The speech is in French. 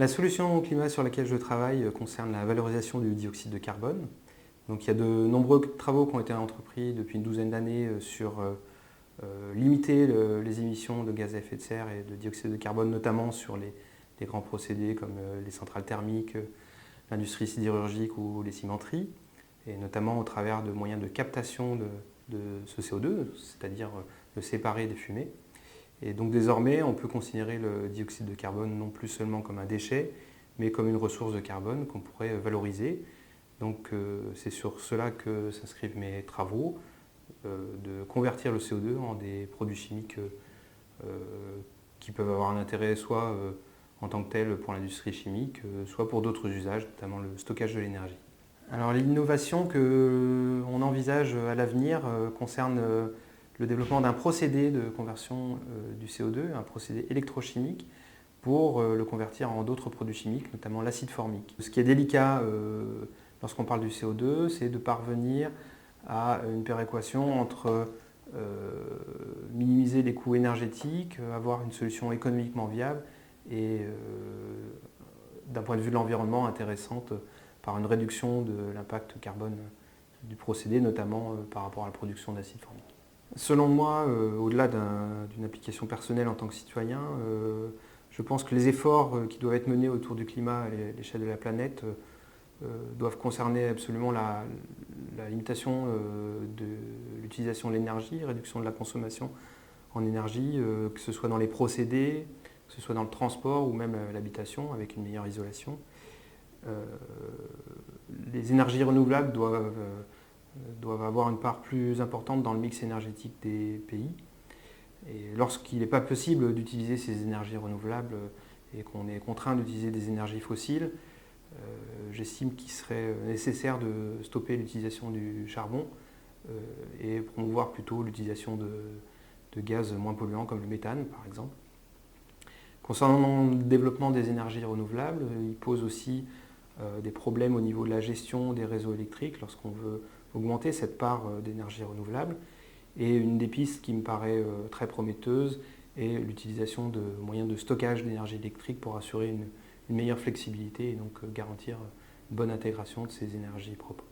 La solution au climat sur laquelle je travaille concerne la valorisation du dioxyde de carbone. Donc, il y a de nombreux travaux qui ont été entrepris depuis une douzaine d'années sur limiter les émissions de gaz à effet de serre et de dioxyde de carbone, notamment sur les grands procédés comme les centrales thermiques, l'industrie sidérurgique ou les cimenteries, et notamment au travers de moyens de captation de ce CO2, c'est-à-dire le séparer des fumées. Et donc désormais, on peut considérer le dioxyde de carbone non plus seulement comme un déchet, mais comme une ressource de carbone qu'on pourrait valoriser. Donc c'est sur cela que s'inscrivent mes travaux, de convertir le CO2 en des produits chimiques qui peuvent avoir un intérêt soit en tant que tel pour l'industrie chimique, soit pour d'autres usages, notamment le stockage de l'énergie. Alors l'innovation qu'on envisage à l'avenir concerne le développement d'un procédé de conversion du CO2, un procédé électrochimique, pour le convertir en d'autres produits chimiques, notamment l'acide formique. Ce qui est délicat lorsqu'on parle du CO2, c'est de parvenir à une péréquation entre minimiser les coûts énergétiques, avoir une solution économiquement viable et d'un point de vue de l'environnement intéressante par une réduction de l'impact carbone du procédé, notamment par rapport à la production d'acide formique. Selon moi, au-delà d'une application personnelle en tant que citoyen, je pense que les efforts qui doivent être menés autour du climat à l'échelle de la planète doivent concerner absolument la limitation de l'utilisation de l'énergie, réduction de la consommation en énergie, que ce soit dans les procédés, que ce soit dans le transport ou même l'habitation avec une meilleure isolation. Les énergies renouvelables doivent avoir une part plus importante dans le mix énergétique des pays. Et lorsqu'il n'est pas possible d'utiliser ces énergies renouvelables et qu'on est contraint d'utiliser des énergies fossiles, j'estime qu'il serait nécessaire de stopper l'utilisation du charbon et promouvoir plutôt l'utilisation de gaz moins polluants comme le méthane par exemple. Concernant le développement des énergies renouvelables, il pose aussi des problèmes au niveau de la gestion des réseaux électriques lorsqu'on veut augmenter cette part d'énergie renouvelable. Et une des pistes qui me paraît très prometteuse est l'utilisation de moyens de stockage d'énergie électrique pour assurer une meilleure flexibilité et donc garantir une bonne intégration de ces énergies propres.